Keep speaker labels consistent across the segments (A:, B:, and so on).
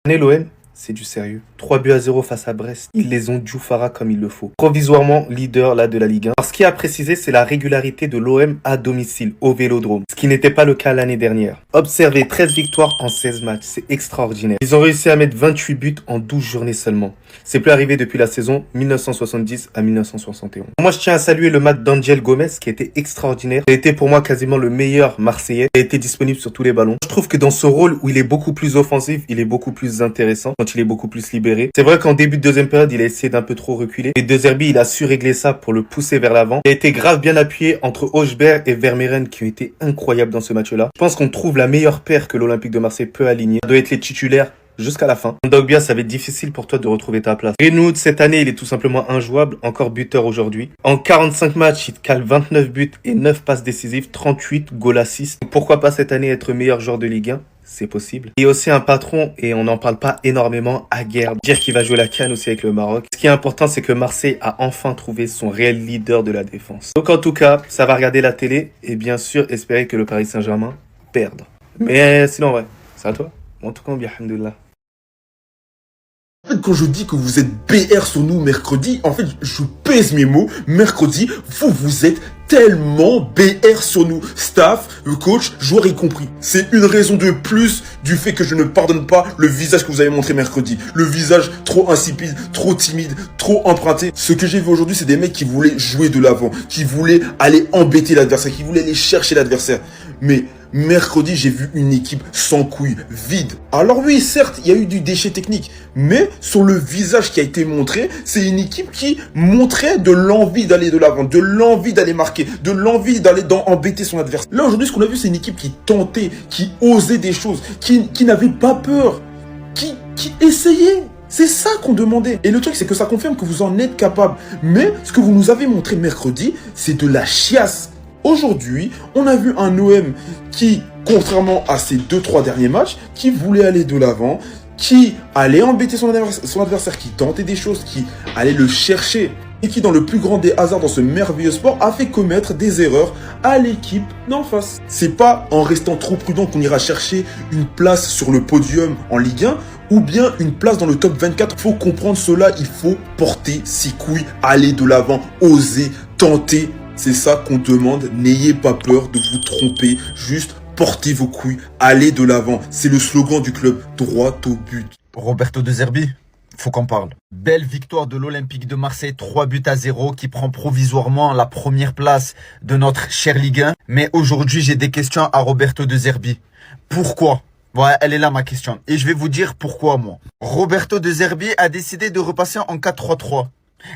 A: L'OM, c'est du sérieux. 3 buts à 0 face à Brest. Ils les ont Djoufara comme il le faut. Provisoirement leader là de la Ligue 1. Alors, ce qui est à préciser, c'est la régularité de l'OM à domicile, au Vélodrome. Ce qui n'était pas le cas l'année dernière. Observez, 13 victoires en 16 matchs. C'est extraordinaire. Ils ont réussi à mettre 28 buts en 12 journées seulement. C'est plus arrivé depuis la saison 1970 à 1971. Moi, je tiens à saluer le match d'Angel Gomez qui a été extraordinaire. Il a été pour moi quasiment le meilleur Marseillais. Il a été disponible sur tous les ballons. Je trouve que dans ce rôle où il est beaucoup plus offensif, il est beaucoup plus intéressant quand il est beaucoup plus libéré. C'est vrai qu'en début de deuxième période, il a essayé d'un peu trop reculer. Et De Zerbi, il a su régler ça pour le pousser vers l'avant. Il a été grave bien appuyé entre Hochberg et Vermeeren qui ont été incroyables dans ce match-là. Je pense qu'on trouve la meilleure paire que l'Olympique de Marseille peut aligner. Ça doit être les titulaires jusqu'à la fin. Dogbia, ça va être difficile pour toi de retrouver ta place. Greenwood, cette année, il est tout simplement injouable, encore buteur aujourd'hui. En 45 matchs, il te cale 29 buts et 9 passes décisives, 38 goal assists. Pourquoi pas cette année être meilleur joueur de Ligue 1? C'est possible. Il y a aussi un patron, et on n'en parle pas énormément, Aguerd. Dire qu'il va jouer la CAN aussi avec le Maroc. Ce qui est important, c'est que Marseille a enfin trouvé son réel leader de la défense. Donc en tout cas, ça va regarder la télé, et bien sûr, espérer que le Paris Saint-Germain perde. Mais sinon, ouais, c'est à toi. En tout cas, bien, alhamdoulilah.
B: En fait, quand je dis que vous êtes BR sur nous mercredi, en fait, je pèse mes mots. Mercredi, vous êtes tellement BR sur nous. Staff, coach, joueurs y compris. C'est une raison de plus du fait que je ne pardonne pas le visage que vous avez montré mercredi. Le visage trop insipide, trop timide, trop emprunté. Ce que j'ai vu aujourd'hui, c'est des mecs qui voulaient jouer de l'avant, qui voulaient aller embêter l'adversaire, qui voulaient aller chercher l'adversaire. Mais mercredi, j'ai vu une équipe sans couilles, vide. Alors oui, certes, il y a eu du déchet technique. Mais sur le visage qui a été montré, c'est une équipe qui montrait de l'envie d'aller de l'avant, de l'envie d'aller marquer, de l'envie d'aller embêter son adversaire. Là, aujourd'hui, ce qu'on a vu, c'est une équipe qui tentait, qui osait des choses, qui n'avait pas peur, qui essayait. C'est ça qu'on demandait. Et le truc, c'est que ça confirme que vous en êtes capable. Mais ce que vous nous avez montré mercredi, c'est de la chiasse. Aujourd'hui, on a vu un OM qui, contrairement à ses 2-3 derniers matchs, qui voulait aller de l'avant, qui allait embêter son adversaire, qui tentait des choses, qui allait le chercher et qui, dans le plus grand des hasards dans ce merveilleux sport, a fait commettre des erreurs à l'équipe d'en face. C'est pas en restant trop prudent qu'on ira chercher une place sur le podium en Ligue 1 ou bien une place dans le top 24. Il faut comprendre cela, il faut porter ses couilles, aller de l'avant, oser, tenter. C'est ça qu'on demande, n'ayez pas peur de vous tromper, juste portez vos couilles, allez de l'avant. C'est le slogan du club, droit au but.
C: Roberto De Zerbi, faut qu'on parle. Belle victoire de l'Olympique de Marseille, 3 buts à 0 qui prend provisoirement la première place de notre chère Ligue 1. Mais aujourd'hui, j'ai des questions à Roberto De Zerbi. Pourquoi? Ouais, elle est là ma question. Et je vais vous dire pourquoi moi. Roberto De Zerbi a décidé de repasser en 4-3-3.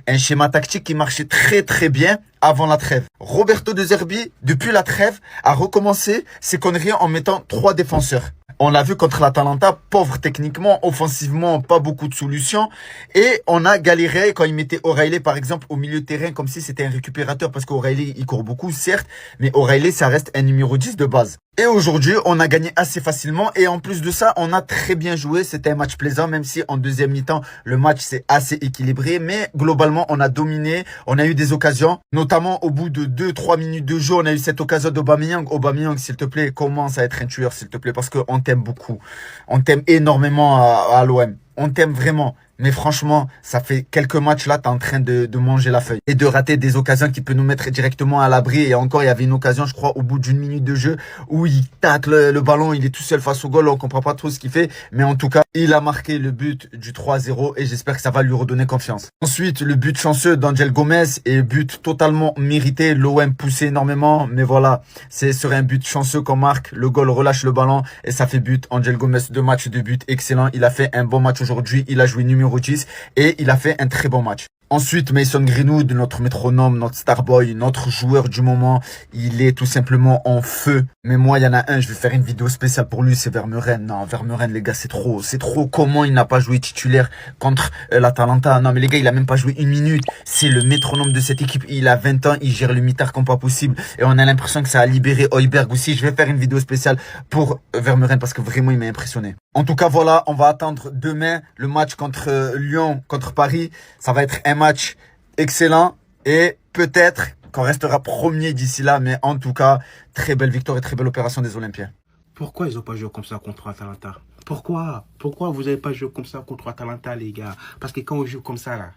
C: Un schéma tactique qui marchait très bien avant la trêve. Roberto De Zerbi, depuis la trêve, a recommencé ses conneries en mettant 3 défenseurs. On l'a vu contre l'Atalanta, pauvre techniquement, offensivement, pas beaucoup de solutions. Et on a galéré quand il mettait O'Reilly, par exemple, au milieu de terrain, comme si c'était un récupérateur, parce qu'O'Reilly, il court beaucoup, certes, mais O'Reilly, ça reste un numéro 10 de base. Et aujourd'hui, on a gagné assez facilement. Et en plus de ça, on a très bien joué. C'était un match plaisant, même si en deuxième mi-temps, le match s'est assez équilibré. Mais globalement, on a dominé. On a eu des occasions, notamment au bout de 2-3 minutes de jeu. On a eu cette occasion d'Aubameyang. Aubameyang, s'il te plaît, commence à être un tueur, s'il te plaît, parce qu'on t'aime beaucoup. On t'aime énormément à l'OM. On t'aime vraiment. Mais franchement, ça fait quelques matchs là, t'es en train de manger la feuille. Et de rater des occasions qui peuvent nous mettre directement à l'abri. Et encore, il y avait une occasion, je crois, au bout d'une minute de jeu, où il tacle le ballon, il est tout seul face au goal, on comprend pas trop ce qu'il fait. Mais en tout cas, il a marqué le but du 3-0 et j'espère que ça va lui redonner confiance. Ensuite, le but chanceux d'Angel Gomez et le but totalement mérité. L'OM poussait énormément, mais voilà, c'est sur un but chanceux qu'on marque. Le goal relâche le ballon et ça fait but. Angel Gomez, 2 matchs de but, excellent. Il a fait un bon match aujourd'hui, il a joué numéro 10 et il a fait un très bon match. Ensuite, Mason Greenwood, notre métronome, notre starboy, notre joueur du moment, il est tout simplement en feu. Mais moi, il y en a un, je vais faire une vidéo spéciale pour lui, c'est Vermeeren. Non, Vermeeren, les gars, c'est trop. C'est trop. Comment il n'a pas joué titulaire contre l'Atalanta? Non, mais les gars, il a même pas joué 1 minute. C'est le métronome de cette équipe. Il a 20 ans, il gère le mitard comme pas possible. Et on a l'impression que ça a libéré Højbjerg aussi. Je vais faire une vidéo spéciale pour Vermeeren parce que vraiment, il m'a impressionné. En tout cas, voilà, on va attendre demain le match contre Lyon, contre Paris. Ça va être un match excellent et peut-être qu'on restera premier d'ici là. Mais en tout cas, très belle victoire et très belle opération des Olympiens.
D: Pourquoi ils n'ont pas joué comme ça contre Atalanta? Pourquoi vous n'avez pas joué comme ça contre Atalanta, les gars? Parce que quand on joue comme ça, là,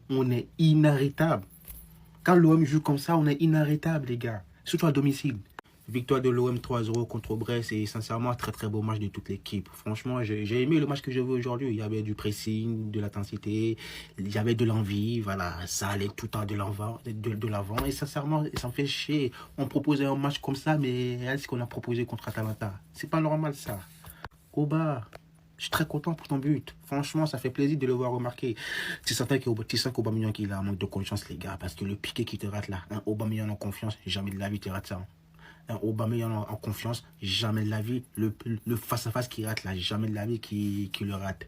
D: on est inarrêtable. Quand l'OM joue comme ça, on est inarrêtable, les gars. Surtout à domicile. Victoire de l'OM 3-0 contre Brest et sincèrement, très très beau match de toute l'équipe. Franchement, j'ai aimé le match que j'ai vu aujourd'hui. Il y avait du pressing, de l'intensité, il y avait de l'envie, voilà, ça allait tout le temps de l'avant. Et sincèrement, ça me fait chier. On proposait un match comme ça, mais regarde ce qu'on a proposé contre Atalanta. C'est pas normal ça. Oba, je suis très content pour ton but. Franchement, ça fait plaisir de le voir remarquer. Tu sens qu'Aubameyang il a un manque de confiance, les gars, parce que le piqué qui te rate là, un Aubameyang en confiance, jamais de la vie tu rates ça. Un Aubameyang en confiance, jamais de la vie. Le face-à-face qui rate là, jamais de la vie qui le rate.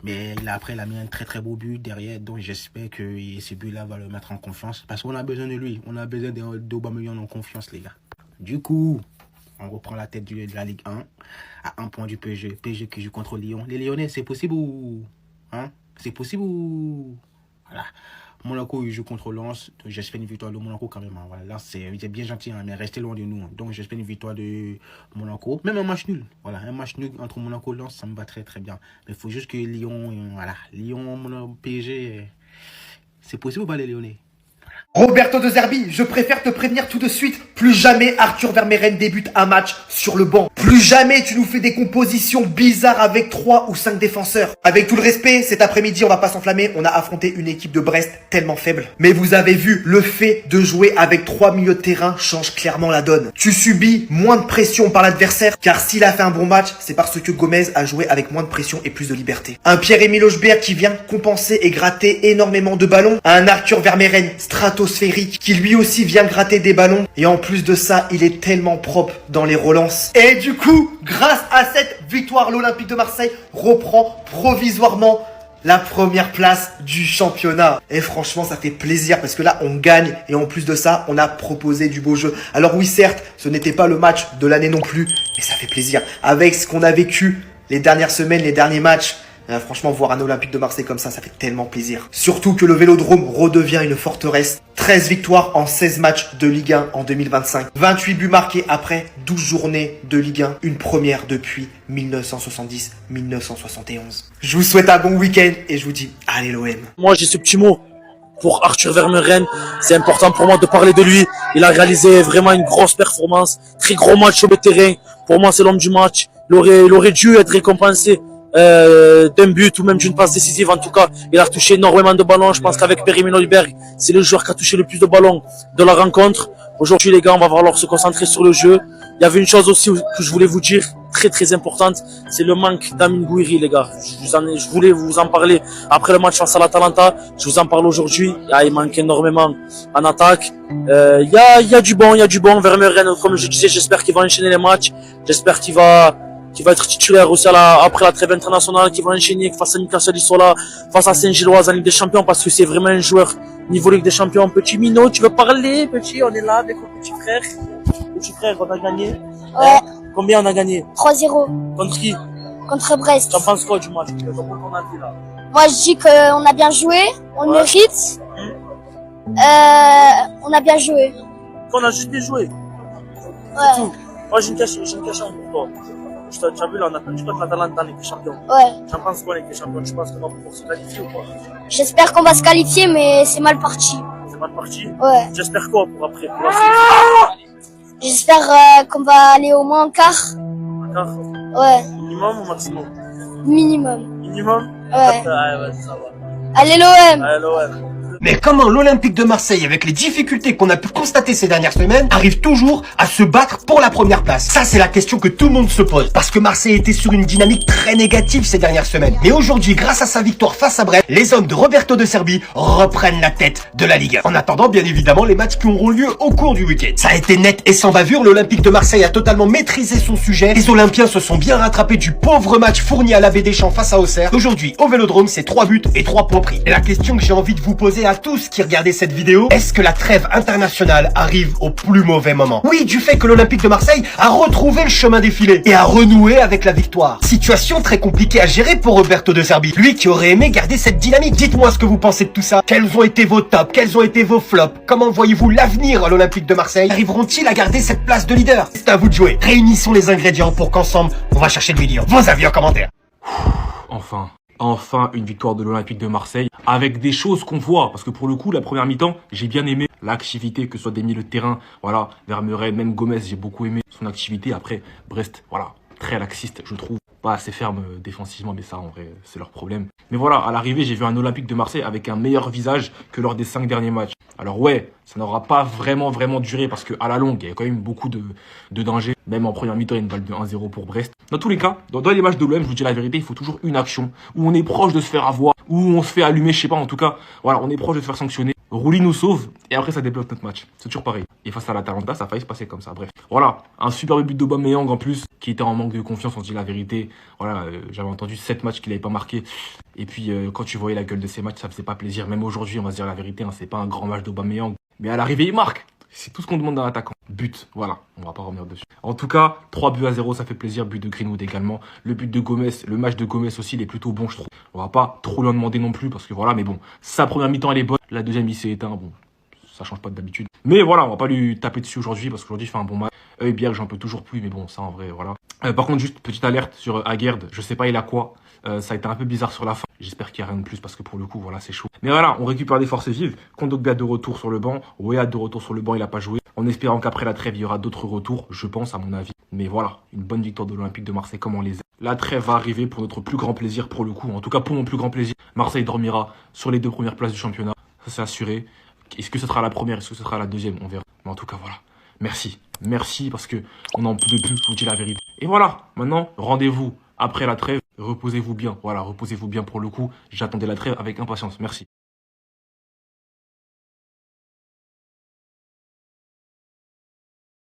D: Mais après, il a mis un très très beau but derrière, donc j'espère que ce but-là va le mettre en confiance. Parce qu'on a besoin de lui, on a besoin d'Aubameyang en confiance, les gars. Du coup, on reprend la tête de la Ligue 1 à 1 point du PSG. PSG qui joue contre Lyon. Les Lyonnais, c'est possible ou... Hein? C'est possible ou... Voilà. Monaco, il joue contre Lens. J'espère une victoire de Monaco quand même. Voilà. Là, c'est bien gentil, hein, mais restez loin de nous. Donc, j'espère une victoire de Monaco. Même un match nul. Voilà, un match nul entre Monaco et Lens, ça me va très très bien. Mais il faut juste que Lyon, voilà. Lyon, PSG, c'est possible ou pas les Lyonnais?
E: Roberto De Zerbi, je préfère te prévenir tout de suite, plus jamais Arthur Vermeeren débute un match sur le banc. Plus jamais tu nous fais des compositions bizarres avec 3 ou 5 défenseurs. Avec tout le respect, cet après-midi, on va pas s'enflammer, on a affronté une équipe de Brest tellement faible. Mais vous avez vu, le fait de jouer avec 3 milieux de terrain change clairement la donne. Tu subis moins de pression par l'adversaire, car s'il a fait un bon match, c'est parce que Gomez a joué avec moins de pression et plus de liberté. Un Pierre-Emile Hojbjerg qui vient compenser et gratter énormément de ballons. Un Arthur Vermeeren stratosphérique qui lui aussi vient gratter des ballons. Et en plus de ça, il est tellement propre dans les relances. Et du coup, grâce à cette victoire, l'Olympique de Marseille reprend provisoirement la première place du championnat. Et franchement, ça fait plaisir parce que là, on gagne. Et en plus de ça, on a proposé du beau jeu. Alors oui, certes, ce n'était pas le match de l'année non plus, mais ça fait plaisir. Avec ce qu'on a vécu les dernières semaines, les derniers matchs, franchement, voir un Olympique de Marseille comme ça fait tellement plaisir. Surtout que le Vélodrome redevient une forteresse. 13 victoires en 16 matchs de Ligue 1 en 2025. 28 buts marqués après 12 journées de Ligue 1. Une première depuis 1970-1971. Je vous souhaite un bon week-end et je vous dis, allez l'OM.
F: Moi, j'ai ce petit mot pour Arthur Vermeeren. C'est important pour moi de parler de lui. Il a réalisé vraiment une grosse performance. Très gros match sur le terrain. Pour moi, c'est l'homme du match. Il aurait dû être récompensé d'un but ou même d'une passe décisive. En tout cas, il a touché énormément de ballons. Je pense qu'avec Pierre-Emile Hojbjerg, c'est le joueur qui a touché le plus de ballons de la rencontre. Aujourd'hui, les gars, on va falloir se concentrer sur le jeu. Il y avait une chose aussi que je voulais vous dire, très très importante, c'est le manque d'Amin Gouiri, les gars. Je voulais vous en parler après le match face à l'Atalanta. Je vous en parle aujourd'hui. Il manque énormément en attaque. Il y a du bon, Vermeeren, comme je disais, j'espère qu'il va enchaîner les matchs. J'espère qu'il va être titulaire aussi après la trêve internationale, qui va enchaîner face à Newcastle Isola, face à Saint-Gilloise en Ligue des Champions, parce que c'est vraiment un joueur niveau Ligue des Champions. Petit Minot, tu veux parler, petit? On est là avec mon petit frère. Petit frère, on a gagné.
G: Ouais.
F: Combien on a gagné?
G: 3-0.
F: Contre qui?
G: Contre Brest.
F: T'en penses quoi du match?
G: Moi, je dis qu'on a bien joué, on mérite. On a bien joué.
F: On a juste bien joué.
G: Ouais.
F: Tout. Moi, j'ai une question pour toi. Tu as vu là, on a perdu contre l'Atalanta en Ligue des Champions.
G: Ouais.
F: Tu en penses quoi en Ligue des Champions? Tu penses qu'on va pouvoir se qualifier ou pas?
G: J'espère qu'on va se qualifier, mais c'est mal parti.
F: C'est mal parti?
G: Ouais.
F: J'espère quoi pour après?
G: J'espère qu'on va aller au moins en quart.
F: D'accord?
G: Ouais.
F: Minimum ou maximum?
G: Minimum.
F: Minimum?
G: Ouais.
F: Ouais, ça va.
G: Allez l'OM.
F: Allez l'OM.
E: Mais comment l'Olympique de Marseille, avec les difficultés qu'on a pu constater ces dernières semaines, arrive toujours à se battre pour la première place? Ça, c'est la question que tout le monde se pose. Parce que Marseille était sur une dynamique très négative ces dernières semaines. Mais aujourd'hui, grâce à sa victoire face à Brest, les hommes de Roberto De Zerbi reprennent la tête de la Ligue 1. En attendant, bien évidemment, les matchs qui auront lieu au cours du week-end. Ça a été net et sans bavure. L'Olympique de Marseille a totalement maîtrisé son sujet. Les Olympiens se sont bien rattrapés du pauvre match fourni à l'Abbé Deschamps face à Auxerre. Aujourd'hui, au Vélodrome, c'est 3 buts et 3 points pris. Et la question que j'ai envie de vous poser à à tous qui regardaient cette vidéo, est-ce que la trêve internationale arrive au plus mauvais moment? Oui, du fait que l'Olympique de Marseille a retrouvé le chemin défilé et a renoué avec la victoire. Situation très compliquée à gérer pour Roberto De Zerbi, lui qui aurait aimé garder cette dynamique. Dites-moi ce que vous pensez de tout ça. Quels ont été vos tops? Quels ont été vos flops? Comment voyez-vous l'avenir à l'Olympique de Marseille? Arriveront-ils à garder cette place de leader? C'est à vous de jouer. Réunissons les ingrédients pour qu'ensemble, on va chercher le million. Vos avis en commentaire.
H: Enfin une victoire de l'Olympique de Marseille avec des choses qu'on voit, parce que pour le coup la première mi-temps j'ai bien aimé l'activité, que ce soit des milieux de terrain, voilà, Vermeuren, même Gomez, j'ai beaucoup aimé son activité. Après Brest, voilà, très laxiste je trouve, pas assez ferme défensivement, mais ça en vrai c'est leur problème. Mais voilà, à l'arrivée j'ai vu un Olympique de Marseille avec un meilleur visage que lors des 5 derniers matchs. Alors ouais, ça n'aura pas vraiment duré parce que à la longue il y a quand même beaucoup de danger. Même en première mi-temps il y a une balle de 1-0 pour Brest. Dans tous les cas, dans les matchs de l'OM, je vous dis la vérité, il faut toujours une action où on est proche de se faire avoir, où on se fait allumer, je sais pas, en tout cas, voilà, on est proche de se faire sanctionner. Rouli nous sauve et après ça débloque notre match. C'est toujours pareil. Et face à l'Atalanta, ça a failli se passer comme ça. Bref, voilà, un superbe but d'Aubameyang en plus, qui était en manque de confiance, on se dit la vérité. Voilà, j'avais entendu 7 matchs qu'il n'avait pas marqué. Et puis quand tu voyais la gueule de ces matchs, ça faisait pas plaisir. Même aujourd'hui, on va se dire la vérité, hein, c'est pas un grand match d'Aubameyang. Mais à l'arrivée, il marque. C'est tout ce qu'on demande d'un attaquant. But, voilà, on va pas revenir dessus. En tout cas, 3-0, ça fait plaisir. But de Greenwood également. Le but de Gomez, le match de Gomez aussi, il est plutôt bon, je trouve. On va pas trop lui en demander non plus, parce que voilà, mais bon, sa première mi-temps, elle est bonne. La deuxième, il s'est éteint, bon, ça change pas d'habitude. Mais voilà, on va pas lui taper dessus aujourd'hui, parce qu'aujourd'hui, il fait un bon match. Bien j'en peux toujours plus, mais bon, ça en vrai, voilà. Par contre, juste petite alerte sur Aguerd, je sais pas il a quoi. Ça a été un peu bizarre sur la fin. J'espère qu'il n'y a rien de plus parce que pour le coup, voilà, c'est chaud. Mais voilà, on récupère des forces vives. Kondogbia de retour sur le banc. Wea de retour sur le banc, il a pas joué. En espérant qu'après la trêve, il y aura d'autres retours, je pense, à mon avis. Mais voilà, une bonne victoire de l'Olympique de Marseille comme on les a. La trêve va arriver pour notre plus grand plaisir pour le coup. En tout cas, pour mon plus grand plaisir. Marseille dormira sur les 2 premières places du championnat. Ça, c'est assuré. Est-ce que ce sera la première? Est-ce que ce sera la deuxième? On verra. Mais en tout cas, voilà. Merci. Merci parce que on n'en pouvait plus, je vous dis la vérité. Et voilà, maintenant, rendez-vous après la trêve. Reposez-vous bien. Voilà, reposez-vous bien pour le coup. J'attendais la trêve avec impatience. Merci.